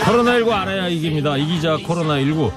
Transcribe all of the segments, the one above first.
코로나19 알아야 이깁니다. 이기자 코로나19.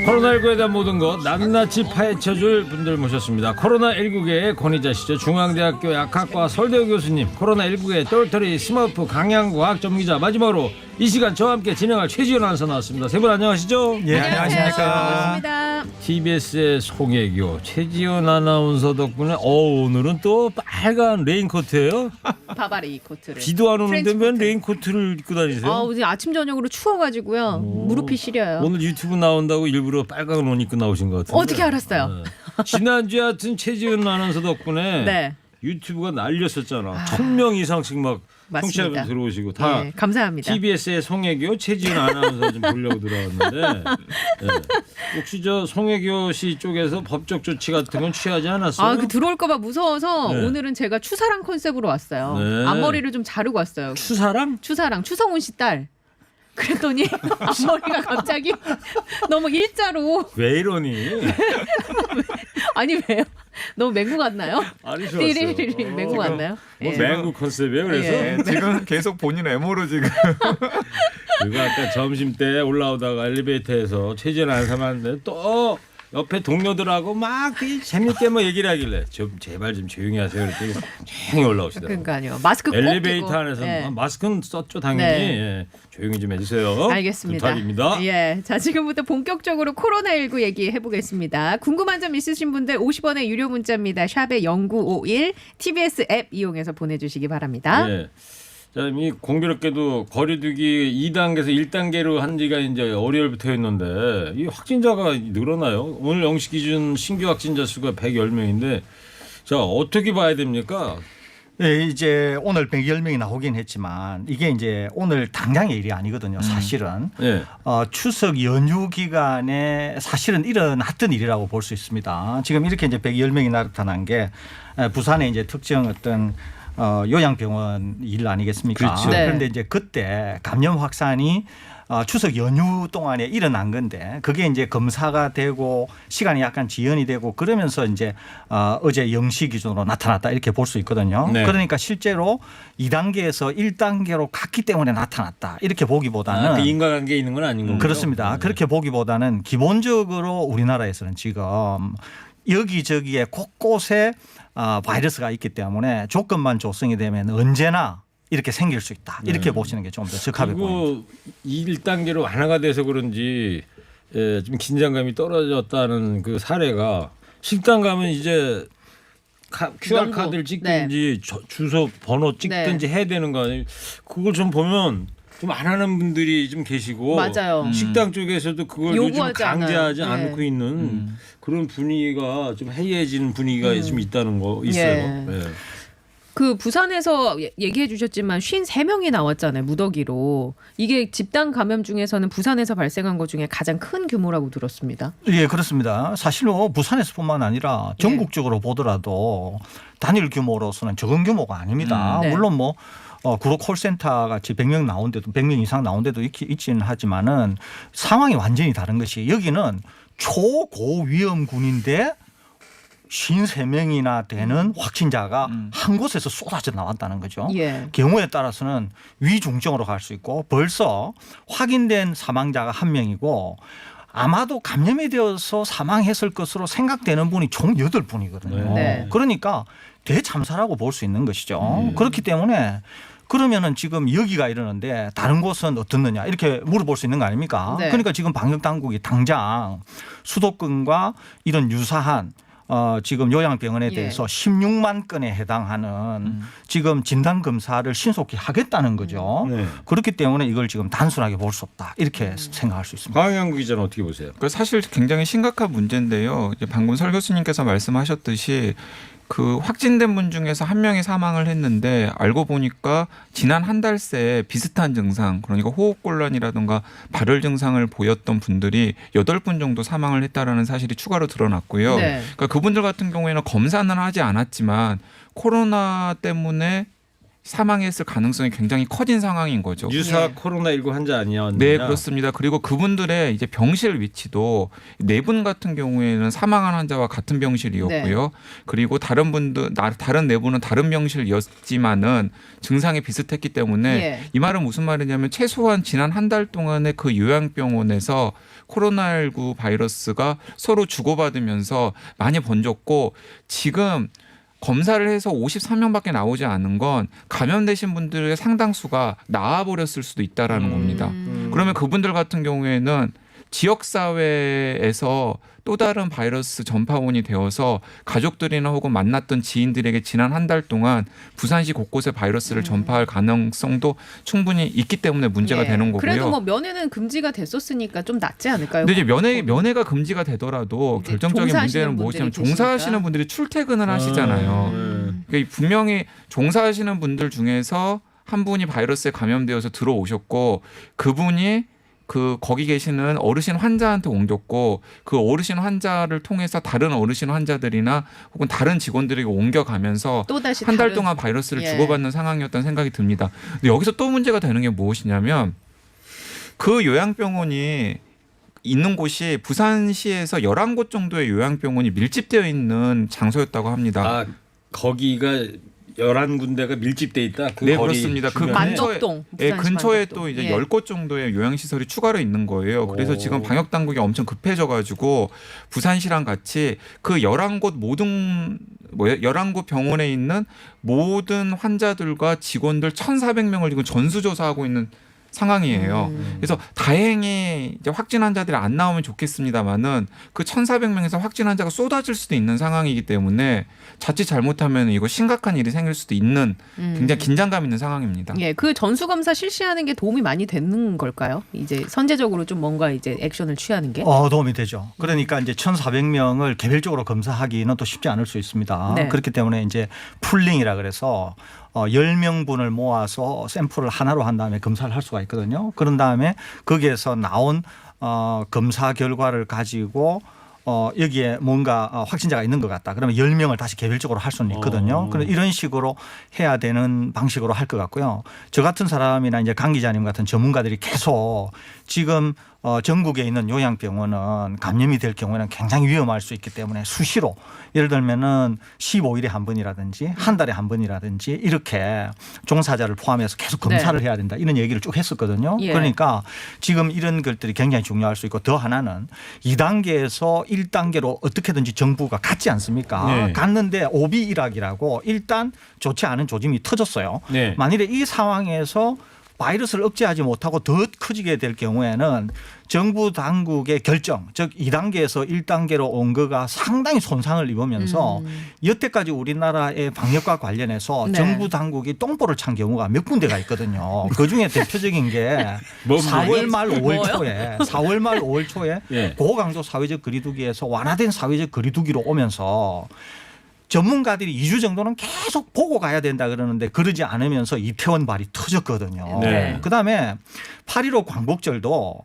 코로나19에 대한 모든 것 낱낱이 파헤쳐줄 분들 모셨습니다. 코로나19계의 권위자시죠. 중앙대학교 약학과 서울대 교수님, 코로나19계 똘똘이 스머프 강양과학 전문기자, 마지막으로 이 시간 저와 함께 진행할 최지연 아나운서 나왔습니다. 세 분 안녕하시죠? 예, 안녕하십니까. 반갑습니다. TBS의 송혜교, 최지연 아나운서 덕분에 오늘은 또 빨간 레인코트예요? 바바리 코트를. 비도 안 오는데 프렌치 왜 코트. 레인코트를 입고 다니세요? 오늘 아침 저녁으로 추워가지고요. 무릎이 시려요. 오늘 유튜브 나온다고 일부러 빨간 옷 입고 나오신 것 같은데. 어떻게 알았어요? 지난주에 하여튼 최지은 아나운서 덕분에 네. 유튜브가 날렸었잖아. 1000명 이상씩 막 맞습니다. 청취자분 들어오시고 다 네, 감사합니다. TBS의 송혜교, 최지은 아나운서 좀 보려고 들어왔는데 네. 혹시 저 송혜교 씨 쪽에서 법적 조치 같은 건 취하지 않았어요? 그 들어올까봐 무서워서 네. 오늘은 제가 추사랑 컨셉으로 왔어요. 네. 앞머리를 좀 자르고 왔어요. 추사랑? 추사랑 추성훈 씨 딸. 그랬더니 앞머리가 갑자기 너무 일자로. 왜 이러니? 아니 왜요? 너무 맹구 같나요? 아니 띠리리리 좋았어요. 맹구 같나요? 뭐 예. 맹구 컨셉이에요 그래서? 예. 지금 계속 본인 외모로 지금. 그리고 아까 점심 때 올라오다가 엘리베이터에서 최지은 아나운서 만났는데 또 옆에 동료들하고 막 되게 재밌게 뭐 얘기를 하길래 좀 제발 좀 조용히 하세요. 그랬더니 조용히 올라오시더라고요. 그러니까요. 마스크 꼭 엘리베이터 끼고. 안에서 예. 마스크는 썼죠 당연히. 네. 예. 조용히 좀 해주세요. 알겠습니다. 부탁입니다. 예, 자 지금부터 본격적으로 코로나19 얘기해 보겠습니다. 궁금한 점 있으신 분들 50원의 유료 문자입니다. 샵에 0951 TBS 앱 이용해서 보내주시기 바랍니다. 예. 자, 이 공교롭게도 거리두기 2단계에서 1단계로 한 지가 이제 월요일부터 했는데 이 확진자가 늘어나요. 오늘 0시 기준 신규 확진자 수가 110명인데 자 어떻게 봐야 됩니까? 네, 이제 오늘 110명이 나오긴 했지만 이게 이제 오늘 당장의 일이 아니거든요. 사실은 예. 추석 연휴 기간에 사실은 일어났던 일이라고 볼 수 있습니다. 지금 이렇게 이제 110명이 나타난 게 부산에 이제 특정 어떤 요양병원 일 아니겠습니까? 그렇죠. 네. 그런데 이제 그때 감염 확산이 추석 연휴 동안에 일어난 건데 그게 이제 검사가 되고 시간이 약간 지연이 되고 그러면서 이제 어제 0시 기준으로 나타났다 이렇게 볼 수 있거든요. 네. 그러니까 실제로 2단계에서 1단계로 갔기 때문에 나타났다 이렇게 보기보다는 그 인과관계 있는 건 아닌 거죠. 그렇습니다. 그렇게 보기보다는 기본적으로 우리나라에서는 지금 여기저기에 곳곳에 바이러스가 있기 때문에 조건만 조성이 되면 언제나 이렇게 생길 수 있다. 이렇게 보시는 게 좀 더 적합해 보입니다. 그리고 1단계로 완화가 돼서 그런지 좀 긴장감이 떨어졌다는 그 사례가 식당 가면 이제 QR 카드를 찍든지 주소 번호 찍든지 해야 되는 거 아니에요. 그걸 좀 보면 좀 안 하는 분들이 좀 계시고 맞아요. 식당 쪽에서도 그걸 요즘 요구하지 강제하지 않아요. 않고 있는 그런 분위기가 좀 해이해지는 분위기가 좀 있다는 거 있어요. 예. 예. 그 부산에서 얘기해 주셨지만 53명이 나왔잖아요. 무더기로. 이게 집단 감염 중에서는 부산에서 발생한 것 중에 가장 큰 규모라고 들었습니다. 예, 그렇습니다. 사실 뭐 부산에서뿐만 아니라 전국적으로 보더라도 단일 규모로서는 적은 규모가 아닙니다. 네. 물론 뭐 구로 콜센터 같이 100명 나온 데도 100명 이상 나온 데도 있지는 하지만은 상황이 완전히 다른 것이 여기는 초고위험군인데 53명이나 되는 확진자가 한 곳에서 쏟아져 나왔다는 거죠. 예. 경우에 따라서는 위중증으로 갈 수 있고 벌써 확인된 사망자가 1명이고 아마도 감염이 되어서 사망했을 것으로 생각되는 분이 총 8분이거든요. 네. 그러니까 대참사라고 볼 수 있는 것이죠. 그렇기 때문에 그러면은 지금 여기가 이러는데 다른 곳은 어떻느냐 이렇게 물어볼 수 있는 거 아닙니까? 네. 그러니까 지금 방역당국이 당장 수도권과 이런 유사한 지금 요양병원에 대해서 16만 건에 해당하는 지금 진단검사를 신속히 하겠다는 거죠. 네. 그렇기 때문에 이걸 지금 단순하게 볼 수 없다. 이렇게 생각할 수 있습니다. 강양구 기자는 어떻게 보세요? 그 사실 굉장히 심각한 문제인데요. 이제 방금 설 교수님께서 말씀하셨듯이 그 확진된 분 중에서 한 명이 사망을 했는데 알고 보니까 지난 한 달 새 비슷한 증상, 그러니까 호흡곤란이라든가 발열 증상을 보였던 분들이 8분 정도 사망을 했다라는 사실이 추가로 드러났고요. 네. 그러니까 그분들 같은 경우에는 검사는 하지 않았지만 코로나 때문에 사망했을 가능성이 굉장히 커진 상황인 거죠. 유사 예. 코로나19 환자 아니었느냐? 네, 그렇습니다. 그리고 그분들의 이제 병실 위치도 네 분 같은 경우에는 사망한 환자와 같은 병실이었고요. 네. 그리고 다른 네 분은 다른 병실이었지만은 증상이 비슷했기 때문에 예. 이 말은 무슨 말이냐면 최소한 지난 한 달 동안에 그 요양병원에서 코로나19 바이러스가 서로 주고받으면서 많이 번졌고 지금 검사를 해서 53명밖에 나오지 않은 건 감염되신 분들의 상당수가 나아버렸을 수도 있다라는 겁니다. 그러면 그분들 같은 경우에는 지역사회에서 또 다른 바이러스 전파원이 되어서 가족들이나 혹은 만났던 지인들에게 지난 한 달 동안 부산시 곳곳에 바이러스를 전파할 가능성도 충분히 있기 때문에 문제가 예. 되는 거고요. 그래도 뭐 면회는 금지가 됐었으니까 좀 낫지 않을까요? 근데 이제 면회가 금지가 되더라도 이제 결정적인 종사하시는 문제는 무엇이냐면 분들이 종사하시는 계시니까. 분들이 출퇴근을 하시잖아요. 그러니까 분명히 종사하시는 분들 중에서 한 분이 바이러스에 감염되어서 들어오셨고 그분이 거기 계시는 어르신 환자한테 옮겼고 그 어르신 환자를 통해서 다른 어르신 환자들이나 혹은 다른 직원들에게 옮겨가면서 또다시 한 달 다른- 동안 바이러스를 예. 주고받는 상황이었다는 생각이 듭니다. 근데 여기서 또 문제가 되는 게 무엇이냐면 그 요양병원이 있는 곳이 부산시에서 11곳 정도의 요양병원이 밀집되어 있는 장소였다고 합니다. 아 거기가 11군데가 밀집돼 있다. 그 네, 거리 그렇습니다. 그 주변에? 만덕동. 예, 부산시 근처에 만덕동. 또 이제 예. 10곳 정도의 요양시설이 추가로 있는 거예요. 그래서 오. 지금 방역당국이 엄청 급해져가지고 부산시랑 같이 그 11곳 병원에 있는 모든 환자들과 직원들 1,400명을 지금 전수조사하고 있는 상황이에요. 그래서 다행히 이제 확진 환자들이 안 나오면 좋겠습니다만은 그 1,400명에서 확진 환자가 쏟아질 수도 있는 상황이기 때문에 자칫 잘못하면 이거 심각한 일이 생길 수도 있는 굉장히 긴장감 있는 상황입니다. 예, 그 전수 검사 실시하는 게 도움이 많이 되는 걸까요? 이제 선제적으로 좀 뭔가 이제 액션을 취하는 게. 도움이 되죠. 그러니까 이제 1,400명을 개별적으로 검사하기는 또 쉽지 않을 수 있습니다. 네. 그렇기 때문에 이제 풀링이라 그래서 10명분을 모아서 샘플을 하나로 한 다음에 검사를 할 수가 있거든요. 그런 다음에 거기에서 나온 검사 결과를 가지고 여기에 뭔가 확진자가 있는 것 같다. 그러면 10명을 다시 개별적으로 할 수는 있거든요. 그럼 이런 식으로 해야 되는 방식으로 할 것 같고요. 저 같은 사람이나 이제 강 기자님 같은 전문가들이 계속 지금 전국에 있는 요양병원은 감염이 될 경우에는 굉장히 위험할 수 있기 때문에 수시로 예를 들면은 15일에 한 번이라든지 한 달에 한 번이라든지 이렇게 종사자를 포함해서 계속 검사를 해야 된다. 이런 얘기를 쭉 했었거든요. 예. 그러니까 지금 이런 것들이 굉장히 중요할 수 있고 더 하나는 2단계에서 1단계로 어떻게든지 정부가 갔지 않습니까? 네. 갔는데 오비 일학이라고 일단 좋지 않은 조짐이 터졌어요. 네. 만일에 이 상황에서 바이러스를 억제하지 못하고 더 커지게 될 경우에는 정부 당국의 결정, 즉 2단계에서 1단계로 온 거가 상당히 손상을 입으면서 여태까지 우리나라의 방역과 관련해서 네. 정부 당국이 똥볼을 찬 경우가 몇 군데가 있거든요. 그중에 대표적인 게 뭐, 4월 말 5월 뭐요? 초에 4월 말 5월 초에 예. 고강도 사회적 거리두기에서 완화된 사회적 거리두기로 오면서 전문가들이 2주 정도는 계속 보고 가야 된다 그러는데 그러지 않으면서 이태원 발이 터졌거든요. 네. 그다음에 8.15 광복절도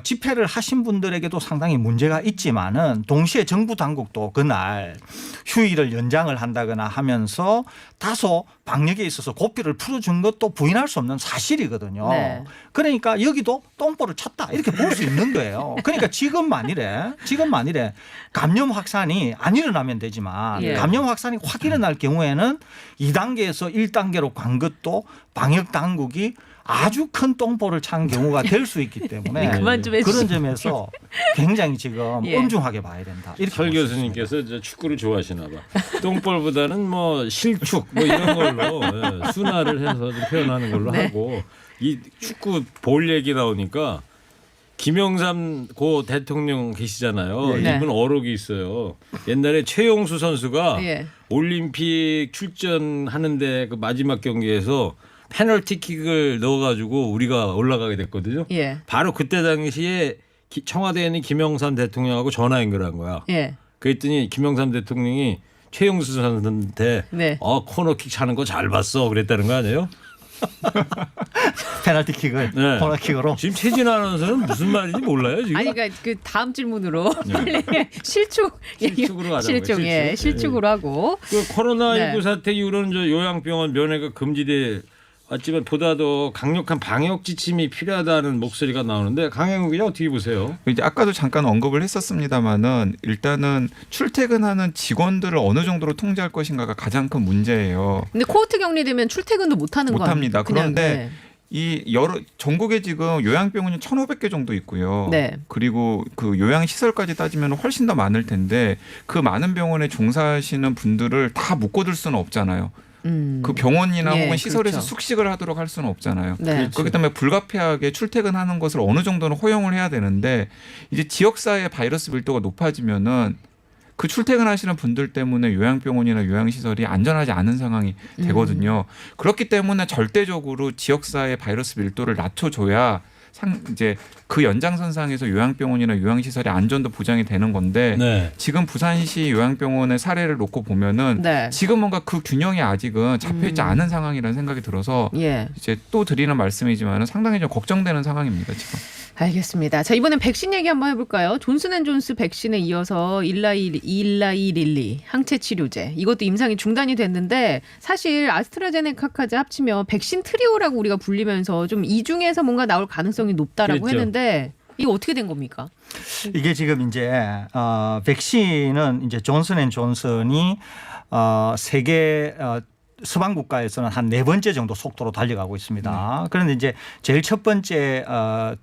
집회를 하신 분들에게도 상당히 문제가 있지만은 동시에 정부 당국도 그날 휴일을 연장을 한다거나 하면서 다소 방역에 있어서 고삐를 풀어준 것도 부인할 수 없는 사실이거든요. 네. 그러니까 여기도 똥볼을 쳤다 이렇게 볼 수 있는 거예요. 그러니까 지금 만일에 감염 확산이 안 일어나면 되지만 예. 감염 확산이 확 일어날 경우에는 2단계에서 1단계로 간 것도 방역 당국이 아주 큰 똥볼을 찬 경우가 될 수 있기 때문에 그만 좀 해주세요. 그런 점에서 굉장히 지금 예. 엄중하게 봐야 된다. 이렇게 설 볼수 교수님께서 이제 축구를 좋아하시나 봐. 똥볼보다는 뭐 실축 뭐 이런 걸로 예, 순화를 해서 좀 표현하는 걸로 네. 하고 이 축구 볼 얘기 나오니까 김영삼 고 대통령 계시잖아요. 네. 이분 어록이 있어요. 옛날에 최용수 선수가 예. 올림픽 출전하는데 그 마지막 경기에서 페널티킥을 넣어가지고 우리가 올라가게 됐거든요. 예. 바로 그때 당시에 청와대에 있는 김영삼 대통령하고 전화 연결한 거야. 예. 그랬더니 김영삼 대통령이 최용수 선수한테 네. 코너킥 차는 거 잘 봤어 그랬다는 거 아니에요? 페널티킥을 네. 코너킥으로. 지금 최진 아나운서는 무슨 말인지 몰라요 지금. 아니 그러니까 그 다음 질문으로 네. 실축 실축으로 하자고요. 실축 예 실축. 실축으로 하고 그 코로나19 네. 사태 이후로는 저 요양병원 면회가 금지돼 왔지만 보다 더 강력한 방역 지침이 필요하다는 목소리가 나오는데 강행욱 기자 어떻게 보세요? 이제 아까도 잠깐 언급을 했었습니다마는 일단은 출퇴근하는 직원들을 어느 정도로 통제할 것인가가 가장 큰 문제예요. 근데 코호트 격리되면 출퇴근도 못 하는 거 못합니다. 아닙니까? 그냥, 그런데 이 여러 전국에 지금 요양병원이 1,500개 정도 있고요. 네. 그리고 그 요양 시설까지 따지면 훨씬 더 많을 텐데 그 많은 병원에 종사하시는 분들을 다 묶어둘 수는 없잖아요. 그 병원이나 예, 혹은 시설에서 그렇죠. 숙식을 하도록 할 수는 없잖아요. 네. 그렇기 때문에 불가피하게 출퇴근하는 것을 어느 정도는 허용을 해야 되는데 이제 지역사회 바이러스 밀도가 높아지면은 그 출퇴근하시는 분들 때문에 요양병원이나 요양시설이 안전하지 않은 상황이 되거든요. 그렇기 때문에 절대적으로 지역사회 바이러스 밀도를 낮춰줘야 이제 그 연장선상에서 요양병원이나 요양시설의 안전도 보장이 되는 건데 네. 지금 부산시 요양병원의 사례를 놓고 보면은 네. 지금 뭔가 그 균형이 아직은 잡혀있지 않은 상황이라는 생각이 들어서 예. 이제 또 드리는 말씀이지만 상당히 좀 걱정되는 상황입니다 지금. 알겠습니다. 자 이번엔 백신 얘기 한번 해볼까요? 존슨앤존스 백신에 이어서 일라이릴리 항체 치료제 이것도 임상이 중단이 됐는데 사실 아스트라제네카까지 합치면 백신 트리오라고 우리가 불리면서 좀 이 중에서 뭔가 나올 가능성이 높다라고 그랬죠. 했는데 이거 어떻게 된 겁니까? 이게 지금 이제 백신은 이제 존슨앤존슨이 세계 서방 국가에서는 한 4번째 정도 속도로 달려가고 있습니다. 그런데 이제 제일 첫 번째가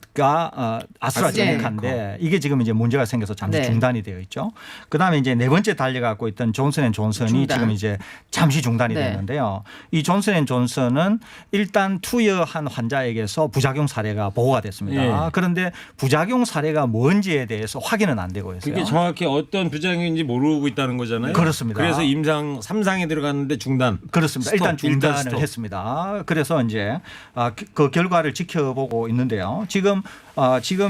아스트라제네카인데 이게 지금 이제 문제가 생겨서 잠시 네. 중단이 되어 있죠. 그다음에 이제 4번째 달려가고 있던 존슨앤존슨이 중단. 지금 이제 잠시 중단이 네. 됐는데요. 이 존슨앤존슨은 일단 투여한 환자에게서 부작용 사례가 보고가 됐습니다. 예. 그런데 부작용 사례가 뭔지에 대해서 확인은 안 되고 있어요. 그게 정확히 어떤 부작용인지 모르고 있다는 거잖아요. 그렇습니다. 그래서 임상 3상에 들어갔는데 중단. 그렇습니다. 일단 스톱, 일단 중단을 스톱. 했습니다. 그래서 이제 그 결과를 지켜보고 있는데요. 지금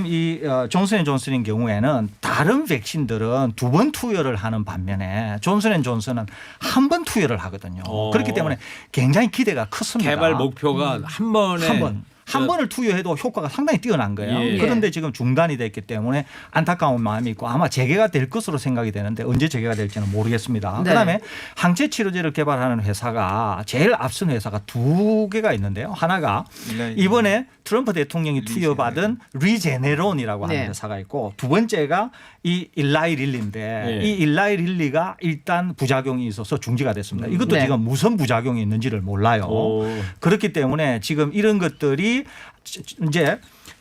이 존슨앤존슨인 경우에는 다른 백신들은 2번 투여를 하는 반면에 존슨앤존슨은 한 번 투여를 하거든요. 그렇기 때문에 굉장히 기대가 컸습니다. 개발 목표가 한 번에 한 번을 투여해도 효과가 상당히 뛰어난 거예요. 예. 그런데 지금 중단이 됐기 때문에 안타까운 마음이 있고 아마 재개가 될 것으로 생각이 되는데 언제 재개가 될지는 모르겠습니다. 네. 그다음에 항체 치료제를 개발하는 회사가 제일 앞선 회사가 2개가 있는데요. 하나가 이번에 트럼프 대통령이 투여받은 리제네론이라고 하는 네. 회사가 있고 두 번째가 이 일라이릴리인데 네. 이 일라이릴리가 일단 부작용이 있어서 중지가 됐습니다. 이것도 네. 지금 무슨 부작용이 있는지를 몰라요. 그렇기 때문에 지금 이런 것들이 이제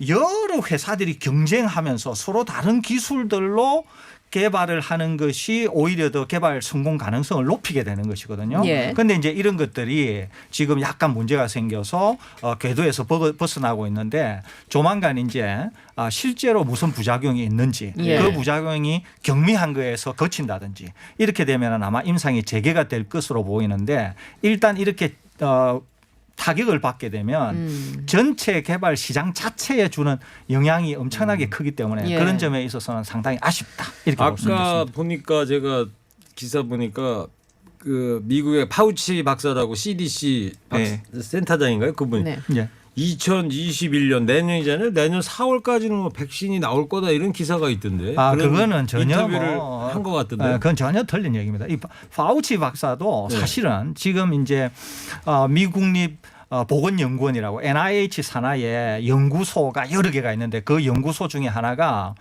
여러 회사들이 경쟁하면서 서로 다른 기술들로 개발을 하는 것이 오히려 더 개발 성공 가능성을 높이게 되는 것이거든요. 그런데 이제 이런 것들이 지금 약간 문제가 생겨서 궤도에서 벗어나고 있는데 조만간 이제 실제로 무슨 부작용이 있는지 그 부작용이 경미한 거에서 거친다든지 이렇게 되면 아마 임상이 재개가 될 것으로 보이는데 일단 이렇게 타격을 받게 되면 전체 개발 시장 자체에 주는 영향이 엄청나게 크기 때문에 그런 점에 있어서는 상당히 아쉽다 이렇게 볼 수 있습니다. 아까 보니까 제가 기사 보니까 그 미국의 파우치 박사라고 CDC 센터장인가요? 그분이 네. 2021년 내년이잖아요. 내년 4월까지는 뭐 백신이 나올 거다 이런 기사가 있던데. 그거는 전혀 인터뷰를 한 것 같던데. 그건 전혀 틀린 얘기입니다. 이 파우치 박사도 사실은 지금 이제 미국립 보건연구원이라고 NIH 산하에 연구소가 여러 개가 있는데 그 연구소 중에 하나가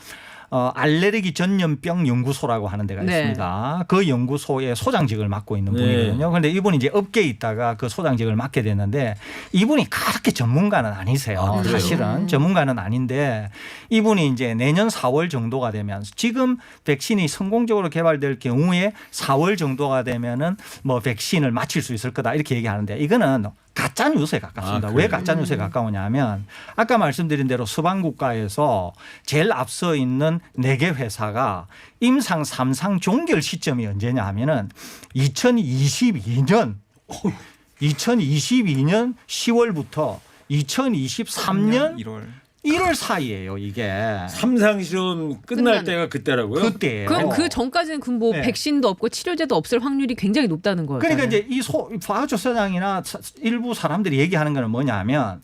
알레르기 전염병 연구소라고 하는 데가 있습니다. 그 연구소의 소장직을 맡고 있는 분이거든요. 그런데 이분이 이제 업계에 있다가 그 소장직을 맡게 됐는데 이분이 그렇게 전문가는 아니세요. 사실은 전문가는 아닌데 이분이 이제 내년 4월 정도가 되면 지금 백신이 성공적으로 개발될 경우에 4월 정도가 되면은 뭐 백신을 맞힐 수 있을 거다 이렇게 얘기하는데 이거는 가짜 뉴스에 가깝습니다. 왜 가짜 뉴스에 가까우냐면 아까 말씀드린 대로 서방 국가에서 제일 앞서 있는 4개 회사가 임상 3상 종결 시점이 언제냐 하면은 2022년 2022년 10월부터 2023년 1월 1월 사이예요 이게. 3상 실험 끝날 때가 그때라고요? 그때예요. 그럼 그 전까지는 뭐 네. 백신도 없고 치료제도 없을 확률이 굉장히 높다는 거예요. 그러니까 이제 이 화학조사장이나 일부 사람들이 얘기하는 거는 뭐냐면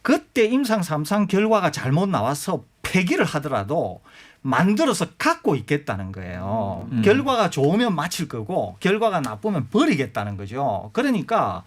그때 임상 3상 결과가 잘못 나와서 폐기를 하더라도 만들어서 갖고 있겠다는 거예요. 결과가 좋으면 마칠 거고 결과가 나쁘면 버리겠다는 거죠. 그러니까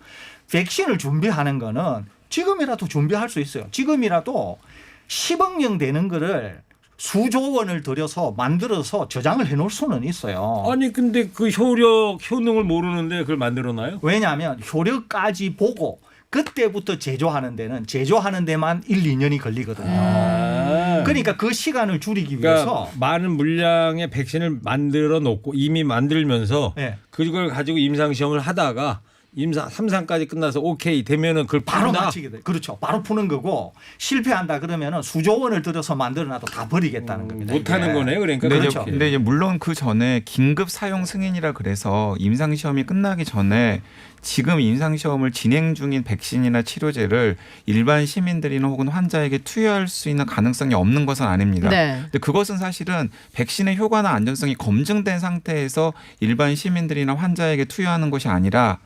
백신을 준비하는 거는 지금이라도 준비할 수 있어요. 지금이라도 10억령 되는 거를 수조 원을 들여서 만들어서 저장을 해놓을 수는 있어요. 아니 근데 그 효능을 모르는데 그걸 만들어놔요? 왜냐하면 효력까지 보고 그때부터 제조하는 데만 1, 2년이 걸리거든요. 그러니까 그 시간을 줄이기 그러니까 위해서 많은 물량의 백신을 만들어 놓고 이미 만들면서 네. 그걸 가지고 임상 시험을 하다가 임상 3상까지 끝나서 오케이 되면은 그걸 바로 푼다? 마치게 돼. 그렇죠. 바로 푸는 거고 실패한다 그러면은 수조 원을 들여서 만들어놔도 다 버리겠다는 겁니다. 못하는 이게. 거네요. 그러니까 근데, 그렇죠. 이제, 근데 이제 물론 그 전에 긴급 사용 승인이라 그래서 임상 시험이 끝나기 전에 지금 임상 시험을 진행 중인 백신이나 치료제를 일반 시민들이나 혹은 환자에게 투여할 수 있는 가능성이 없는 것은 아닙니다. 네. 근데 그것은 사실은 백신의 효과나 안전성이 검증된 상태에서 일반 시민들이나 환자에게 투여하는 것이 아니라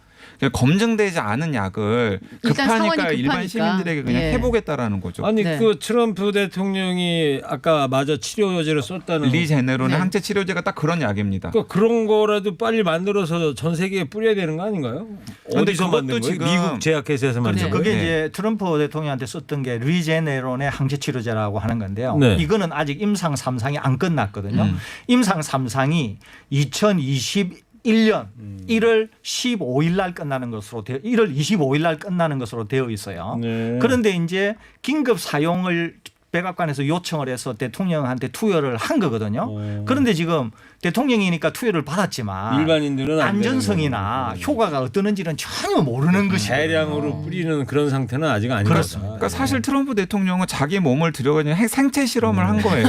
검증되지 않은 약을 일단 상황이 급하니까 일반 급하니까. 시민들에게 그냥 예. 해보겠다라는 거죠. 아니 네. 그 트럼프 대통령이 아까 마저 치료제를 썼다는 리제네론의 네. 항체 치료제가 딱 그런 약입니다. 그러니까 그런 거라도 빨리 만들어서 전 세계에 뿌려야 되는 거 아닌가요? 그런데 어디서 그것도 만든 거예요? 지금 미국 제약회사에서 만든 그렇죠. 거예요? 그게 네. 이제 트럼프 대통령한테 썼던 게 리제네론의 항체 치료제라고 하는 건데요. 네. 이거는 아직 임상 3상이 안 끝났거든요. 임상 3상이 2021년 1월 15일 날 끝나는 것으로 1월 25일 날 끝나는 것으로 되어 있어요. 네. 그런데 이제 긴급 사용을 백악관에서 요청을 해서 대통령한테 투여를 한 거거든요. 그런데 지금 대통령이니까 투여를 받았지만 일반인들은 안 안전성이나 되는 효과가 어떠는지는 전혀 모르는 것이에요. 대량으로 뿌리는 그런 상태는 아직 아니다. 그렇습니다. 그러니까 사실 트럼프 대통령은 자기 몸을 들여가지고 생체 실험을 한 거예요.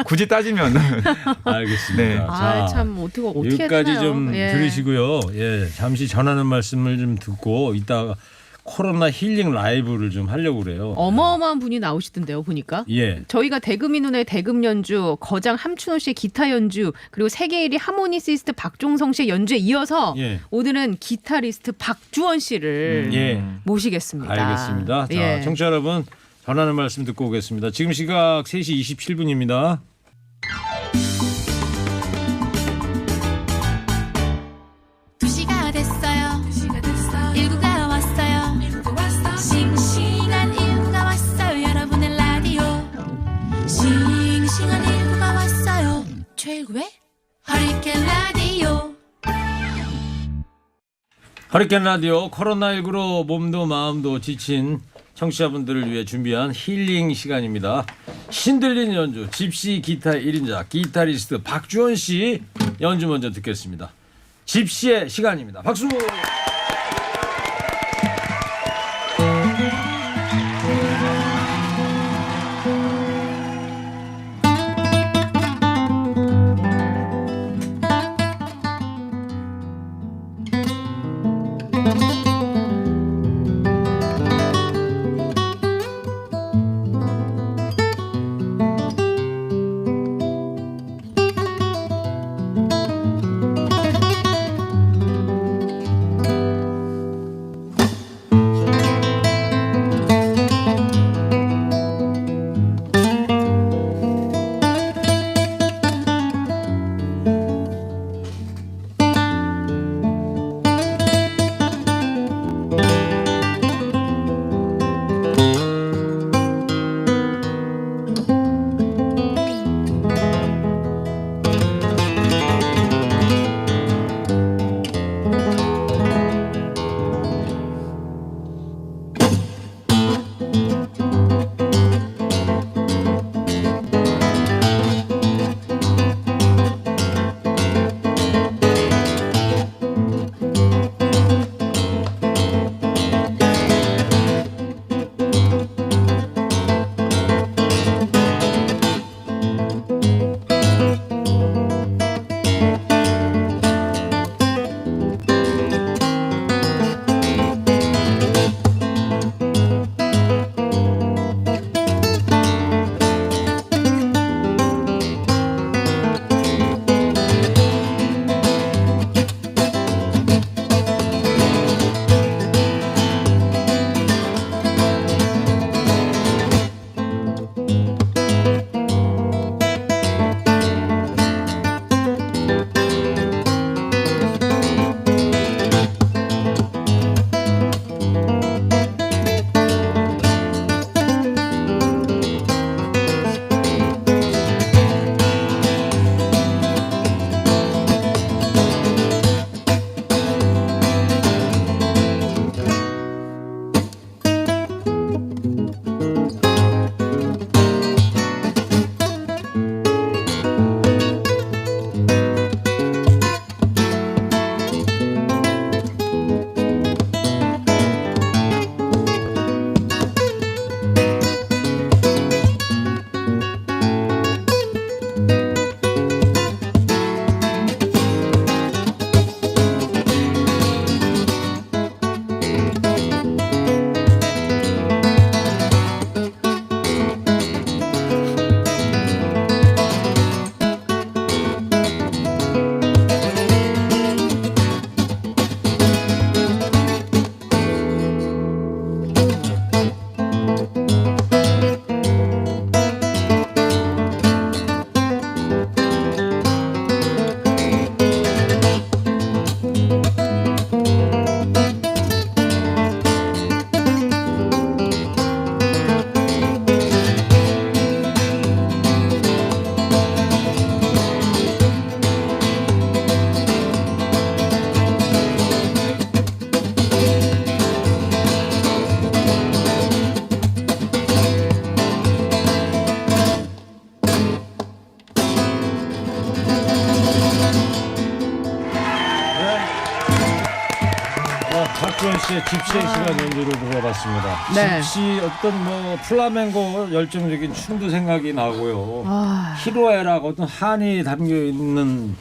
굳이 따지면은. 알겠습니다. 네. 아, 자, 참 어떻게 여기까지 해야 되나요? 좀 예. 들으시고요. 예, 잠시 전하는 말씀을 좀 듣고 이따가 코로나 힐링 라이브를 좀 하려고 그래요. 어마어마한 분이 나오시던데요, 보니까. 예. 저희가 대금인훈의 대금 연주, 거장 함춘호 씨의 기타 연주, 그리고 세계 1위 하모니시스트 박종성 씨의 연주에 이어서 예. 오늘은 기타리스트 박주원 씨를 예. 모시겠습니다. 알겠습니다. 자, 예. 청취자 여러분 전하는 말씀 듣고 오겠습니다. 지금 시각 3시 27분입니다. 두시가 됐어요. 19가 왔어요. 싱싱한 19가 왔어요. 여러분의 라디오 싱싱한 19가 왔어요. 최고의 허리케인 라디오. 허리케인 라디오 코로나19로 몸도 마음도 지친 청취자분들을 위해 준비한 힐링 시간입니다. 신들린 연주 집시 기타 1인자 기타리스트 박주원 씨 연주 먼저 듣겠습니다. 집시의 시간입니다. 박수. 박주원 씨의 집시의 시간 연주를 들어봤습니다. 네. 집시 어떤 뭐 플라멩고 열정적인 춤도 생각이 나고요. 아. 희로애락 어떤 한이 담겨 있는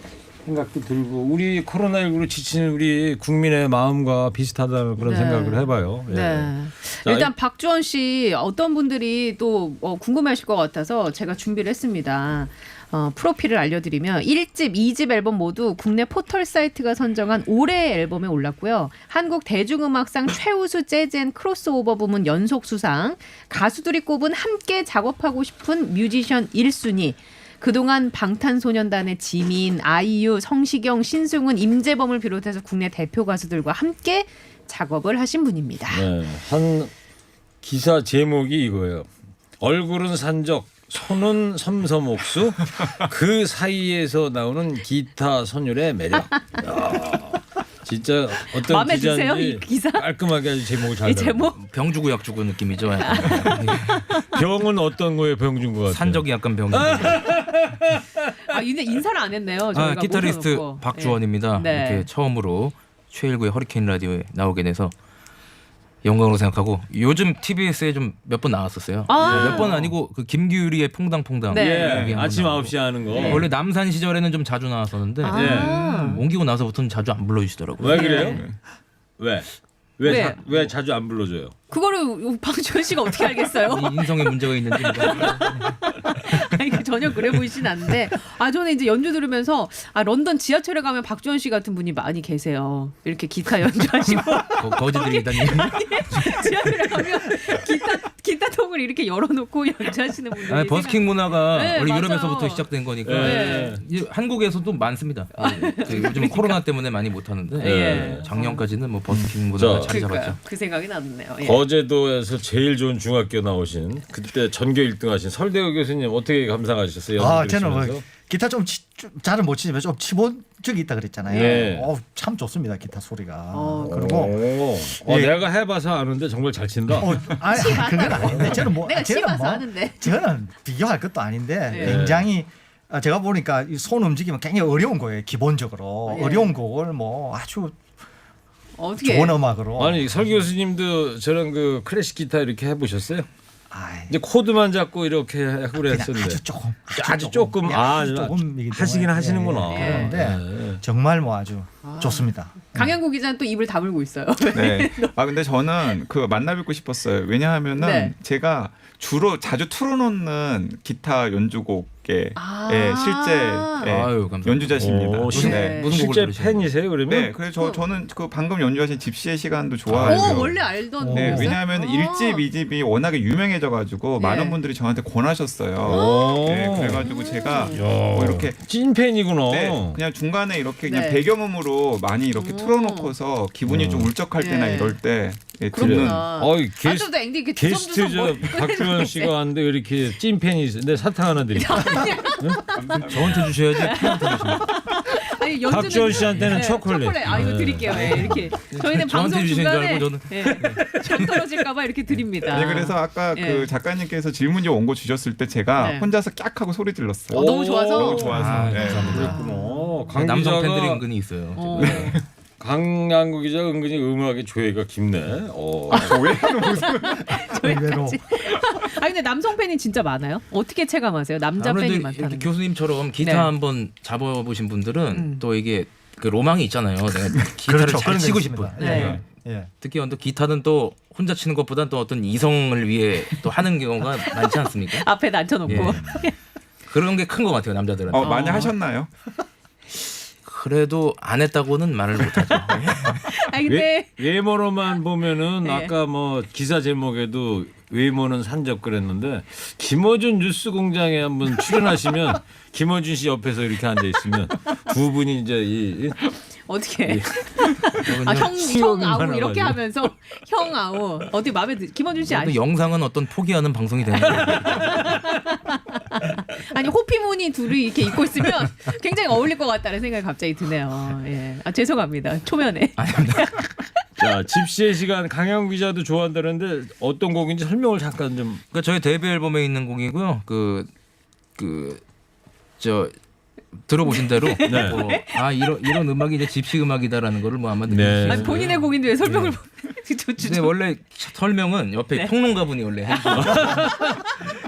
생각도 들고 우리 코로나19로 지치는 우리 국민의 마음과 비슷하다는 그런 네. 생각을 해봐요. 예. 네. 자, 일단 박주원 씨 어떤 분들이 또 궁금해하실 것 같아서 제가 준비를 했습니다. 프로필을 알려드리면 1집, 2집 앨범 모두 국내 포털 사이트가 선정한 올해의 앨범에 올랐고요. 한국 대중음악상 최우수 재즈 앤 크로스오버 부문 연속 수상, 가수들이 꼽은 함께 작업하고 싶은 뮤지션 1순위, 그동안 방탄소년단의 지민, 아이유, 성시경, 신승훈, 임재범을 비롯해서 국내 대표 가수들과 함께 작업을 하신 분입니다. 네, 한 기사 제목이 이거예요. 얼굴은 산적, 손은 섬섬옥수, 그 사이에서 나오는 기타 선율의 매력. 야, 진짜 어떤 마음에 드세요, 기자인지 이 기사? 깔끔하게 아주 제목을 잘 이 달았어요. 제목? 병주고 약주고 느낌이죠. 병은 어떤 거에 병준 것 같아요? 산적이 약간 병. 근데 인사를 안 했네요. 저희가 기타리스트 모셔놓고. 박주원입니다. 네. 이렇게 처음으로 최일구의 허리케인 라디오에 나오게 돼서 영광으로 생각하고 요즘 TBS에 좀 몇 번 나왔었어요. 아. 몇 번 아니고 그 김규리의 퐁당퐁당. 네. 예, 여기 한번 아침 나오고. 9시에 하는 거. 원래 남산 시절에는 좀 자주 나왔었는데 아. 옮기고 나서부터는 자주 안 불러주시더라고요. 왜 그래요? 왜? 왜, 왜? 왜 자주 안 불러줘요? 그거를 박주원 씨가 어떻게 알겠어요? 이 인성에 문제가 있는지 아니, 전혀 그래 보이진 않는데 저는 이제 연주 들으면서 런던 지하철에 가면 박주원 씨 같은 분이 많이 계세요. 이렇게 기타 연주하시고 거지들이다니. 지하철에 가면 기타통을 이렇게 열어놓고 연주하시는 분들이 아니, 버스킹 문화가 네, 원래 맞아요. 유럽에서부터 시작된 거니까 네. 이제 한국에서도 많습니다. 요즘 코로나 때문에 많이 못 하는데 예. 작년까지는 뭐 버스킹 문화가 자, 자리 잡았죠. 그러니까요. 그 생각이 났네요. 예. 거제도에서 제일 좋은 중학교 나오신 그때 전교 1등하신 설대호 교수님 어떻게 감상하셨어요? 저는 뭐 들으시면서? 기타 좀 잘은 못 치지만 좀 치본적이 있다 그랬잖아요. 네. 참 좋습니다 기타 소리가. 그리고 예. 내가 해봐서 아는데 정말 잘 친다. 아니 그건 아닌데 저는 뭐 내가 저는 치봐서 뭐 하는데. 저는 비교할 것도 아닌데 네. 굉장히 제가 보니까 이 손 움직이면 굉장히 어려운 거예요 기본적으로. 예. 어려운 곡을 뭐 아주 어떻게? 좋은 음악으로. 아니 설 교수님도 저런 그 클래식 기타 이렇게 해보셨어요? 아이, 이제 코드만 잡고 이렇게 하고 그냥 그랬었는데 아주 조금 아주 조금 그냥 아주 조금이기 하시긴 때문에. 하시는구나. 예, 예. 그런데 네. 정말 뭐 아주 좋습니다. 강양구 기자는 또 입을 다물고 있어요. 네. 근데 저는 그 만나 뵙고 싶었어요. 왜냐하면은 네. 제가 주로 자주 틀어놓는 기타 연주곡의 실제 아유, 감사합니다. 연주자십니다. 오, 네. 무슨 곡을 실제 들으시나요? 팬이세요 그러면? 네, 그래서 저는 그 방금 연주하신 집시의 시간도 오, 좋아하고요. 원래 알던. 네, 분이었어요? 왜냐하면 아. 1집, 2집이 워낙에 유명해져가지고 네. 많은 분들이 저한테 권하셨어요. 오. 네, 그래가지고 제가 야, 뭐 이렇게 찐 팬이구나. 네, 그냥 중간에 이렇게 그냥 네. 배경음으로 많이 이렇게 틀어놓고서 기분이 좀 울적할 때나 네. 이럴 때 듣는 그렇구나. 어이 아까도 앵디 이렇게 게스트 저 박주원 씨가 왔는데 왜 이렇게 찐 팬이세요? 내 사탕 하나 드릴게요. 저한테 주셔야지 팬한테 주시면. 아니, 연주는- 박주원 씨한테는 네, 초콜릿. 이거 네. 드릴게요. 네, 이렇게 저희는 저한테 방송 주신 줄 중간에 알고 저는. 정 떨어질까봐 이렇게 드립니다. 네, 그래서 아까 예. 그 작가님께서 질문지 원고 주셨을 때 제가 네. 혼자서 깍 하고 소리 질렀어요. 너무 좋아서. 너무 좋아서. 아, 네. 감사합니다. 그렇구나. 강 남성 팬들이 기자가 은근히 있어요. 강양구 기자 은근히 음악의 조예가 깊네. 의외로 아니 근데 남성 팬이 진짜 많아요? 어떻게 체감하세요? 남자 아무래도 팬이 이렇게 많다는 거. 교수님처럼 기타 네. 한번 잡아보신 분들은 또 이게 그 로망이 있잖아요. 내가 기타를 그렇죠. 잘 그런 게 치고 있습니다. 싶은. 네. 예. 특히 또 기타는 또 혼자 치는 것보다 또 어떤 이성을 위해 또 하는 경우가 많지 않습니까? 앞에 앉혀놓고. 예. 그런 게 큰 것 같아요 남자들은. 많이 하셨나요? 그래도 안 했다고는 말을 못하죠. 아니 근데 외모로만 보면은 네. 아까 뭐 기사 제목에도 외모는 산적 그랬는데 김어준 뉴스공장에 한번 출연하시면 김어준 씨 옆에서 이렇게 앉아 있으면 두 분이 이제 어떻게? 저는요, 형 아우 하나 이렇게 가지고. 하면서 형 아우 어디 마음에 들? 김원준 씨 그래도 아시? 영상은 어떤 포기하는 방송이 되는 거예요. 아니 호피무늬 둘이 이렇게 입고 있으면 굉장히 어울릴 것 같다는 생각이 갑자기 드네요. 예. 죄송합니다. 초면에. 자 집시의 시간 강영 기자도 좋아한다는데 어떤 곡인지 설명을 잠깐 좀. 그러니까 저희 데뷔 앨범에 있는 곡이고요. 저 들어보신 대로 네. 아 이런 음악이 이제 집시 음악이다라는 거를 뭐 아마 네. 느끼시죠. 아니, 본인의 곡인데 왜 설명을 근데 원래 설명은 옆에 평론가분이 원래 해주세요.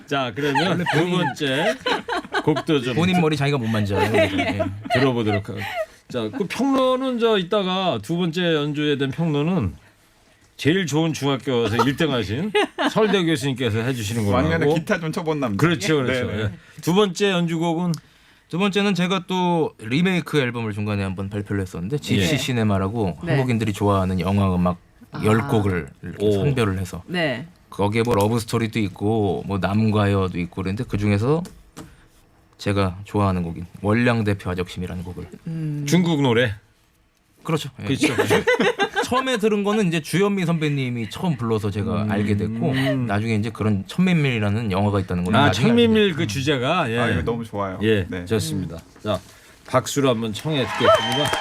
자, 그러면 두 번째 곡도 좀 본인 머리 자기가 못 만져요. 네. 들어보도록 하겠습니다. 자, 그 평론은 저 이따가 두 번째 연주에 대한 평론은 제일 좋은 중학교에서 1등 하신 설대 교수님께서 해주시는 거고. 왕년에 기타 좀 쳐본 남자. 그렇죠, 그렇죠. 네네. 예. 두 번째 연주곡은 두 번째는 제가 또 리메이크 앨범을 중간에 한번 발표를 했었는데 집시 예. 시네마라고 네. 한국인들이 좋아하는 영화 음악 10곡을 이렇게 오. 선별을 해서 네. 거기에 뭐 러브 스토리도 있고 뭐 남과여도 있고 그런데 그 중에서 제가 좋아하는 곡인 월량 대표 아적심이라는 곡을 중국 노래. 그렇죠. 예. 그렇죠. 처음에 들은 거는 이제 주현미 선배님이 처음 불러서 제가 알게 됐고 나중에 이제 그런 천민밀이라는 영화가 있다는 걸 아, 나중에 알게 천민밀 그 주제가 예. 아, 이거 너무 좋아요. 예, 네. 좋습니다. 자, 박수로 한번 청해 듣겠습니다.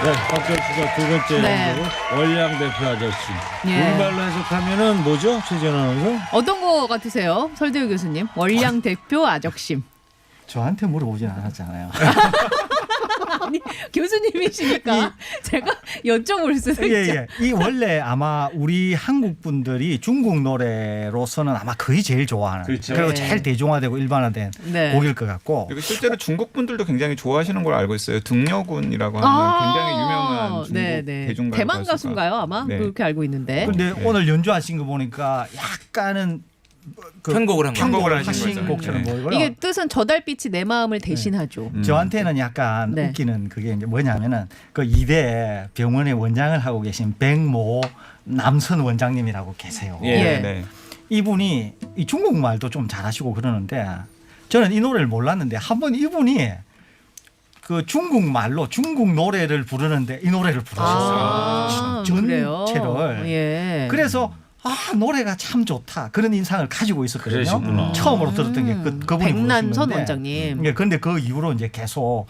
네, 박철 씨가 두 번째 네. 연주곡 월량 대표 아저씨. 예. 우리말로 해석하면은 뭐죠? 최재현 아나운서? 어떤 거 같으세요? 설대우 교수님. 월량 대표 아적심. 저한테 물어보진 않았잖아요. 아니, 교수님이시니까 제가 여쭤볼 수도 있죠. 예. 이 원래 아마 우리 한국 분들이 중국 노래로서는 아마 거의 제일 좋아하는 그렇죠. 그리고 네. 제일 대중화되고 일반화된 네. 곡일 것 같고 그리고 실제로 중국 분들도 굉장히 좋아하시는 걸 알고 있어요. 등려군이라고 하는 굉장히 유명한 중국 네네. 대중가요 대만 가수가. 가수인가요 아마? 네. 그렇게 알고 있는데. 근데 네. 오늘 연주하신 거 보니까 약간은 편곡을 한 편곡을 거예요. 하신 하신 거죠. 곡처럼 네. 보이고요. 이게 뜻은 저 달빛이 내 마음을 대신하죠. 저한테는 약간 네. 웃기는 그게 이제 뭐냐면은 그 이대 병원의 원장을 하고 계신 백모 남선 원장님이라고 계세요. 예. 네. 이분이 이 중국말도 좀 잘하시고 그러는데 저는 이 노래를 몰랐는데 한번 이분이 그 중국말로 중국 노래를 부르는데 이 노래를 부르셨어요. 그래요? 전체를. 예. 그래서 노래가 참 좋다 그런 인상을 가지고 있었거든요. 그러시구나. 처음으로 들었던 게 그분이 백난선 부르시는데 원장님. 예, 그런데 그 이후로 이제 계속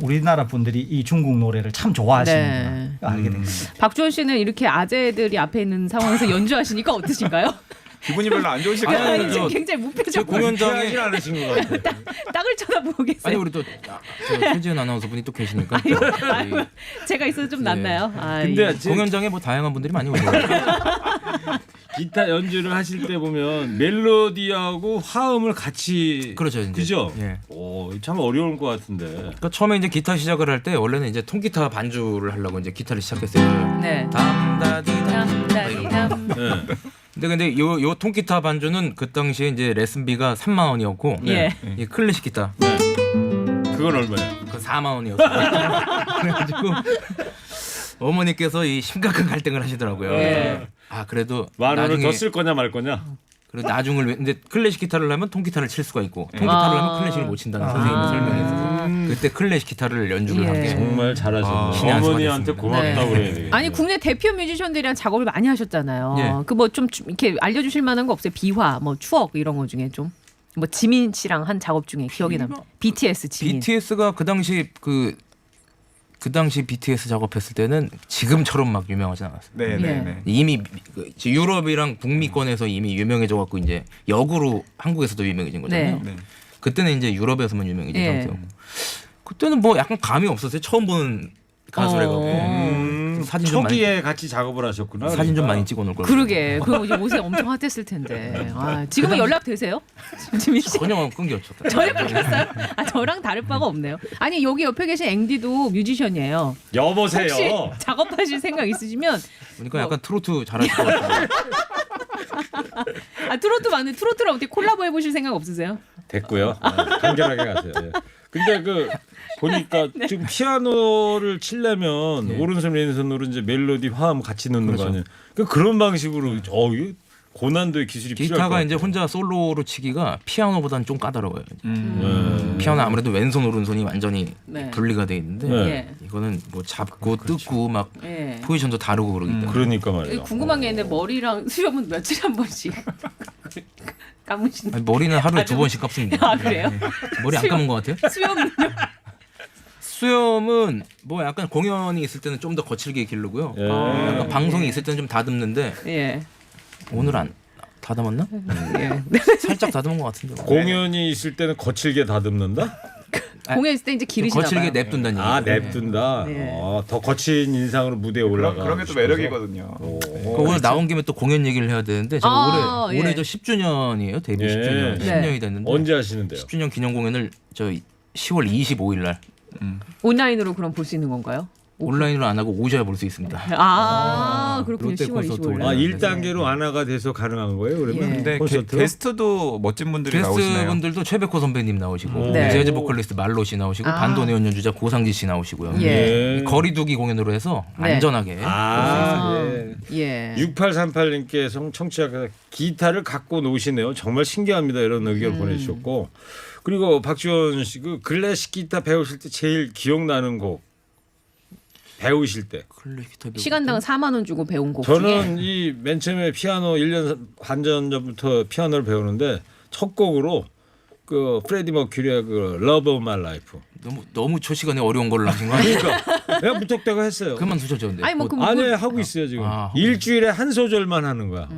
우리나라 분들이 이 중국 노래를 참 좋아하시는구나 네. 알게 된 겁니다. 박주원 씨는 이렇게 아재들이 앞에 있는 상황에서 연주하시니까 어떠신가요? 기분이 별로 안 좋으실 것 아니, 같아요. 아니, 지금 굉장히 무표정. 공연장에 하진 않으신 것 같아. 땅을 쳐다보고 계세요. 아니 우리 또 최지은 아나운서 분이 또 계시니까 아유, 제가 있어서 좀 낫나요? 아, 근데 예. 공연장에 뭐 다양한 분들이 많이 오세요. 기타 연주를 하실 때 보면 멜로디하고 화음을 같이 그렇죠, 이제. 그죠? 예. 오, 참 어려울 것 같은데. 그러니까 처음에 이제 기타 시작을 할 때 원래는 이제 통기타 반주를 하려고 이제 기타를 시작했어요. 네. 담다디담 이런 거. 담다디담. 네. 근데 요 통기타 반주는 그 당시에 이제 레슨비가 3만 원이었고 예. 이 클래식 기타 그건 얼마예요? 그 4만 원이었어요. 그래가지고 어머니께서 이 심각한 갈등을 하시더라고요. 예. 아 그래도 만 원을 나중에 더 쓸 거냐 말 거냐? 그래도 나중을 근데 클래식 기타를 하면 통기타를 칠 수가 있고 통기타를 하면 클래식을 못 친다는 선생님의 설명이 있어서 그때 클래식 기타를 연주를 예. 한 게 정말 잘하셨네. 신의 한 수가 어머니한테 됐습니다. 고맙다고 네. 그래야 되겠네. 아니 국내 대표 뮤지션들이랑 작업을 많이 하셨잖아요. 예. 그 뭐 좀 이렇게 알려주실 만한 거 없어요? 비화, 뭐 추억 이런 거 중에 좀. 뭐 지민 씨랑 한 작업 중에 기억이 남. BTS 지민. BTS가 그 당시 BTS 작업했을 때는 지금처럼 막 유명하지 않았어요. 네, 예. 네, 네. 이미 유럽이랑 북미권에서 이미 유명해져 갖고 이제 역으로 한국에서도 유명해진 거잖아요. 네. 네. 그때는 이제 유럽에서만 유명해진 예. 상태였고 그때는 뭐 약간 감이 없었어요. 처음 보는 가수래 갖고 사진 좀 많이 초기에 같이 작업을 하셨구나. 사진 좀 그러니까. 많이 찍어 놓을 걸. 그러게. 그럼 이제 옷에 엄청 핫했을 텐데. 아, 지금은 연락 되세요? 지민 씨? 전혀 끊겼죠. 전혀 끊겼어요? 아, 저랑 다를 바가 없네요. 아니 여기 옆에 계신 앵디도 뮤지션이에요. 여보세요. 혹시 작업하실 생각 있으시면 그러니까 약간 트로트 잘하실 것 같아요. 트로트 많은 트로트랑 어떻게 콜라보 해보실 생각 없으세요? 됐고요. 간결하게 가세요. 예. 근데 그 보니까 지금 피아노를 치려면 오른손 왼손으로 이제 멜로디 화음 같이 넣는 그렇죠. 거 아니에요. 그런 방식으로 이게 고난도의 기술이 필요할 것 기타가 같아요. 이제 혼자 솔로로 치기가 피아노보다는 좀 까다로워요. 네. 피아노 아무래도 왼손 오른손이 완전히 네. 분리가 돼 있는데 네. 예. 이거는 뭐 잡고 뜯고 막 예. 포지션도 다르고 그러기 때문에 그러니까 말이에요. 궁금한 게 있는데 머리랑 수염은 며칠에 한 번씩 감으시는. 아니, 머리는 하루에 두 번씩 감습니다. 아, 그래요? 네. 머리 안 감은 것 같아요? 수염은요? 수염은 뭐 약간 공연이 있을 때는 좀 더 거칠게 기르고요. 예. 약간 방송이 있을 때는 좀 다듬는데 예. 오늘 안 다듬었나? 예. 살짝 다듬은 것 같은데. 공연이 있을 때는 거칠게 다듬는다? 공연 있을 때 이제 기르시나 거칠게 봐요. 냅둔다는 얘기죠. 아 냅둔다. 네. 더 거친 인상으로 무대에 올라가. 그런 게 또 매력이거든요. 그 오늘 나온 김에 또 공연 얘기를 해야 되는데 제가 아, 올해 예. 저 10주년이에요. 데뷔 예. 10주년. 네. 10년이 됐는데 언제 하시는데요? 10주년 기념 공연을 저 10월 25일 날 온라인으로 그럼 볼 수 있는 건가요? 온라인으로 안 하고 오셔야 볼 수 있습니다. 아, 그렇군요. 롯데 10월 콘서트 25일. 아 네. 1단계로 완화가 돼서 가능한 거예요? 그러면 예. 근데 콘서트? 게스트도 멋진 분들이 나오시나요? 게스트분들도 최백호 선배님 나오시고 네. 재즈 보컬리스트 말로 씨 나오시고 아. 반도네온 연주자 고상지 씨 나오시고요. 예. 거리두기 공연으로 해서 네. 안전하게 아, 예. 예. 6838님께서 청취자가 기타를 갖고 노시네요. 정말 신기합니다. 이런 의견을 보내주셨고 그리고 박지원 씨 그 클래식 기타 배우실 때 제일 기억나는 곡 배우실 때 클래식 기타 배우고 시간당 4만 원 주고 배운 곡 중에 저는 이 맨 처음에 피아노 1년 반 전부터 피아노를 배우는데 첫 곡으로 그 프레디 머큐리의 그 Love of My Life. 너무 초시간에 어려운 걸로 하신 거 아니에요? 그러니까 내가 무턱대고 했어요. 그만 두셨죠, 근데. 아니 뭐 그 안에 하고 있어요 지금. 아, 일주일에 한 소절만 하는 거야.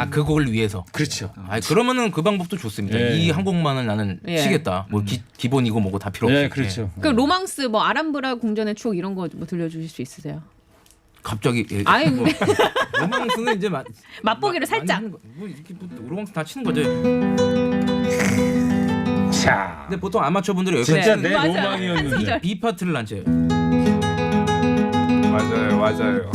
그 곡을 위해서. 그렇죠. 그러면은 그 방법도 좋습니다. 예. 이 한 곡만은 나는 예. 치겠다. 뭐 기본이고 뭐고 다 필요 없이. 네, 그렇죠. 그 로망스 뭐 아람브라 궁전의 추억 이런 거 뭐 들려주실 수 있으세요? 갑자기 아이, 뭐, 로망스는 이제 맛보기를 살짝. 하는 거, 뭐 이렇게 뭐 로망스 다 치는 거죠. 자, 근데 보통 아마추어 분들이 여기까지 진짜 네, 내 맞아요. 로망이었는데. 한 소절. B 파트를 안 쳐요. 맞아요, 맞아요.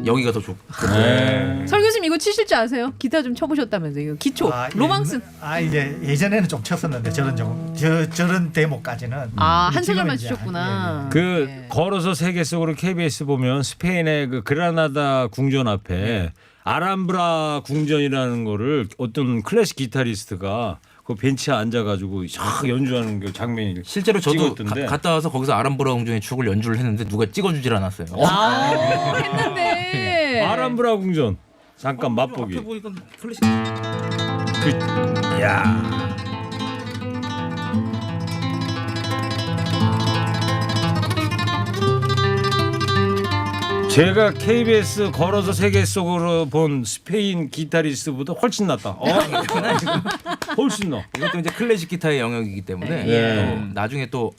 여기가 더 좋고. 네. 설 교수님 이거 치실 줄 아세요? 기타 좀 쳐보셨다면서요? 이거 기초 로망스. 이제 예전에는 좀 쳤었는데 저런 데모까지는. 한 지금은 소절만 이제, 치셨구나. 그 네. 걸어서 세계 속으로 KBS 보면 스페인의 그 그라나다 궁전 앞에 아람브라 궁전이라는 거를 어떤 클래식 기타리스트가 그 벤치에 앉아가지고 쫙 연주하는 그 장면이 실제로 저도 찍었던데. 갔다 와서 거기서 아람브라 궁전의 축을 연주를 했는데 누가 찍어주질 않았어요. 했는데. 아람브라 궁전 잠깐 맛보기. 앞에 보니까 클래식. 야. 제가 KBS 걸어서 세계 속으로 본 스페인 기타리스트보다 훨씬 낫다. 훨씬 나. 이것도 이제 클래식 기타의 영역이기 때문에 네. 또 나중에 또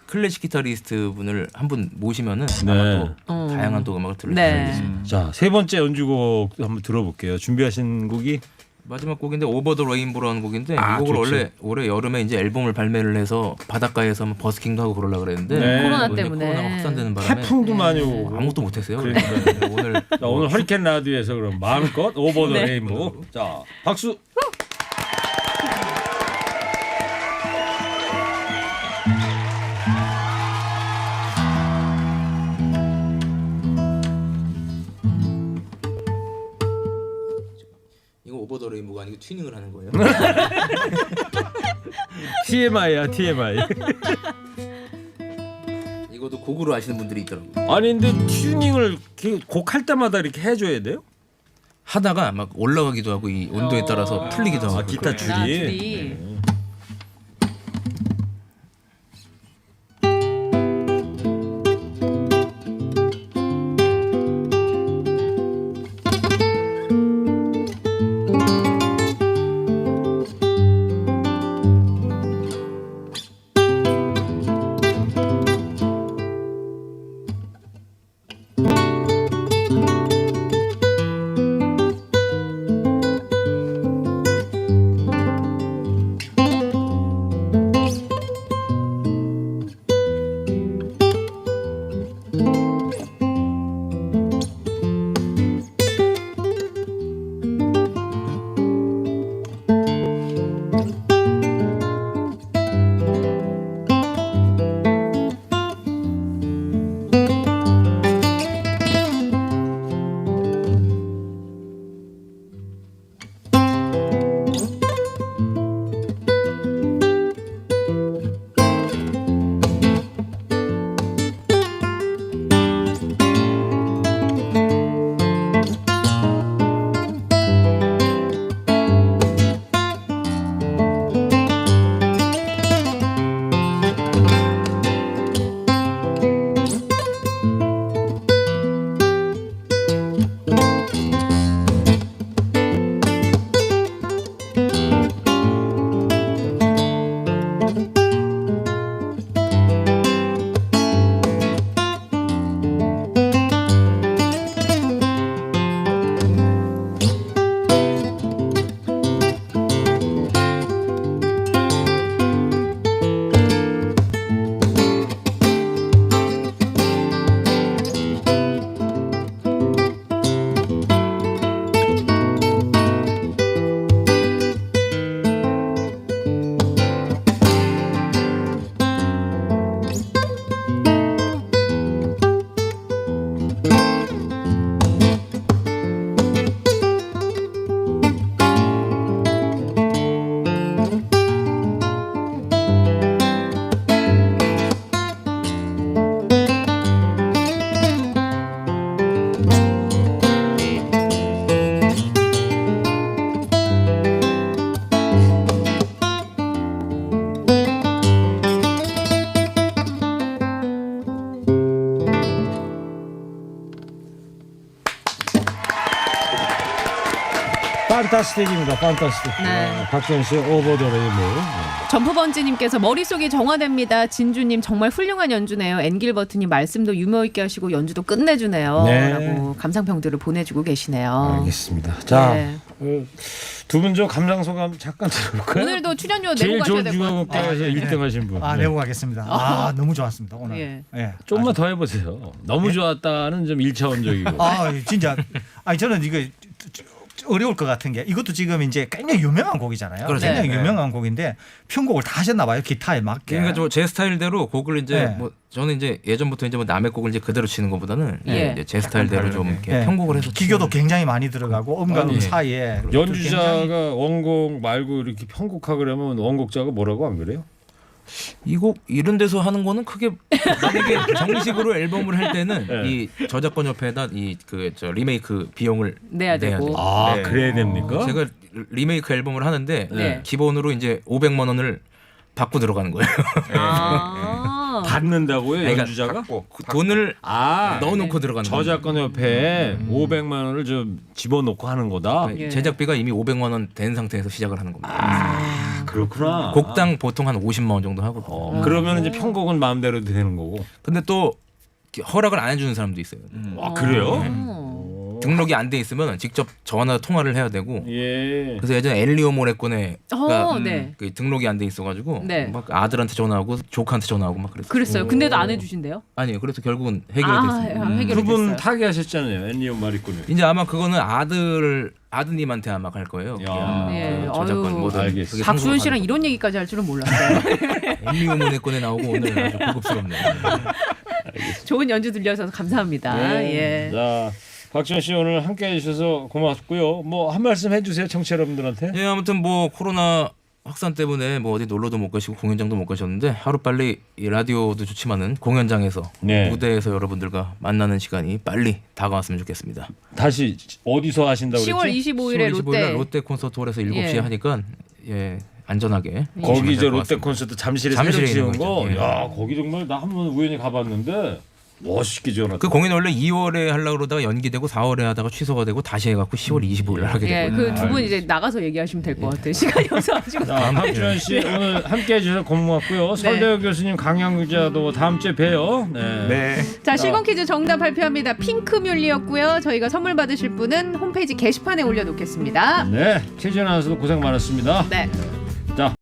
클래식 기타리스트 분을 한 분 모시면은 네. 아마 또 다양한 또 음악을 들을 수 네. 있습니다. 자, 세 번째 연주곡 한번 들어볼게요. 준비하신 곡이 마지막 곡인데 오버 더 레인보라는 곡인데 이 곡을 좋죠. 원래 올해 여름에 이제 앨범을 발매를 해서 바닷가에서 한번 버스킹도 하고 그러려고 그랬는데 네. 코로나 이번에 때문에. 코로나가 확산되는 바람에 태풍도 많이 오고 아무것도 못했어요. 그러니까요. 오늘 자, 오늘 허리케인 라디오에서 그럼 마음껏 오버 더 레인보우. 자, 박수. 이거 오버 더 레인보우가 아니고 튜닝을 하는 거예요. TMI야, TMI. 이것도 곡으로 아시는 분들이 있더라고요. 아니 근데 튜닝을 곡 할 때마다 이렇게 해줘야 돼요? 하다가 막 올라가기도 하고 이 온도에 따라서 풀리기도 하고. 기타 그래요. 줄이. 판타스틱입니다. 판타스틱. 네. 박정 씨 오버 더 레인보우. 점프번지님께서 머릿속이 정화됩니다. 진주님 정말 훌륭한 연주네요. 앵길버트님 말씀도 유머 있게 하시고 연주도 끝내주네요. 네. 라고 감상평들을 보내주고 계시네요. 알겠습니다. 자, 네. 두 분 좀 감상 소감 잠깐 들어볼까요? 오늘도 출연료 내고 제일 가셔야 좋은 될 것 같아요. 중앙업계에서 1등 하신 분. 아, 네. 내고 가겠습니다. 아, 너무 좋았습니다 오늘. 예. 예. 조금만 더 해보세요. 너무 좋았다는 좀 1차원적이고. 아, 진짜. 아니 저는 이거 어려울 것 같은 게 이것도 지금 이제 굉장히 유명한 곡이잖아요. 그렇죠. 굉장히 네. 유명한 곡인데 편곡을 다 하셨나 봐요. 기타에 맞게. 그러니까 좀 제 스타일대로 곡을 이제 네. 뭐 저는 이제 예전부터 이제 뭐 남의 곡을 이제 그대로 치는 것보다는 예. 이제 제 스타일대로 좀 이렇게 네. 편곡을 해서 기교도 굉장히 많이 들어가고 음과 아니, 사이에 연주자가 원곡 말고 이렇게 편곡하고 그러면 원곡자가 뭐라고 안 그래요? 이 곡 이런 데서 하는 거는 크게 만약에 정식으로 앨범을 할 때는 네. 이 저작권 협회에다 이 그 저 리메이크 비용을 내야 되고. 돼요. 아 네. 그래야 됩니까? 제가 리메이크 앨범을 하는데 네. 기본으로 이제 500만 원을 받고 들어가는 거예요. 아. 받는다고요 그러니까 연주자가? 그 돈을 아 넣어놓고 들어가는 거예요. 저작권 협회에 500만 원을 좀 집어넣고 하는 거다. 그러니까 예. 제작비가 이미 500만 원 된 상태에서 시작을 하는 겁니다. 아 그렇구나. 곡당 보통 한 50만 원 정도 하거든요. 그러면 이제 편곡은 마음대로 되는 거고. 근데 또 허락을 안 해주는 사람도 있어요. 아 그래요? 등록이 안 돼 있으면 직접 전화 통화를 해야 되고. 예. 그래서 예전에 엘리오 모레코네 네. 그 등록이 안 돼 있어가지고 네. 막 아들한테 전화하고 조카한테 전화하고 막 그랬어요. 그랬어요. 근데도 안 해주신대요? 아니요. 그래서 결국은 해결이 됐습니다. 해결이 두 분 됐어요. 타계하셨잖아요. 엔니오 마리코네. 이제 아마 그거는 아드님한테 아마 갈 거예요. 야. 예. 그 저작권 아유. 뭐든 알겠어. 그게 박수현 상속을 씨랑 받는 이런 얘기까지 할 줄은 몰랐어요. 거. 엘리오 모레코네 나오고 오늘 아주 고급스럽네요. 좋은 연주 들려서 감사합니다. 예. 자, 박지원 씨 오늘 함께 해주셔서 고맙고요. 뭐 한 말씀 해주세요, 청취자 여러분들한테. 예, 아무튼 뭐 코로나 확산 때문에 뭐 어디 놀러도 못 가시고 공연장도 못 가셨는데 하루 빨리 이 라디오도 좋지만은 공연장에서 네. 무대에서 여러분들과 만나는 시간이 빨리 다가왔으면 좋겠습니다. 다시 어디서 하신다고 10월 그랬지? 25일에 10월 25일 롯데. 날 롯데 콘서트홀에서 7시에 예. 하니까 예 안전하게 거기 저 하시면 될것 롯데 같습니다. 콘서트 잠실에 잠실에 새로 지은 있는 거. 거죠. 예. 야, 거기 정말 나 한 번 우연히 가봤는데 멋있게 지어놨다. 그 공연 원래 2월에 하려고 그러다가 연기되고 4월에 하다가 취소가 되고 다시 해갖고 10월 25일 날 하게 예, 됐거든요. 그 두 분 이제 나가서 얘기하시면 될 것 같아요. 시간이 없어가지고. 자, 박지원 씨 오늘 함께 해주셔서 고맙고요. 설대호 교수님, 강양 기자도 다음 주에 봬요. 네. 네. 자, 실검 퀴즈 정답 발표합니다. 핑크뮬리였고요. 저희가 선물 받으실 분은 홈페이지 게시판에 올려놓겠습니다. 네, 최지현 아나운서도 고생 많았습니다. 네.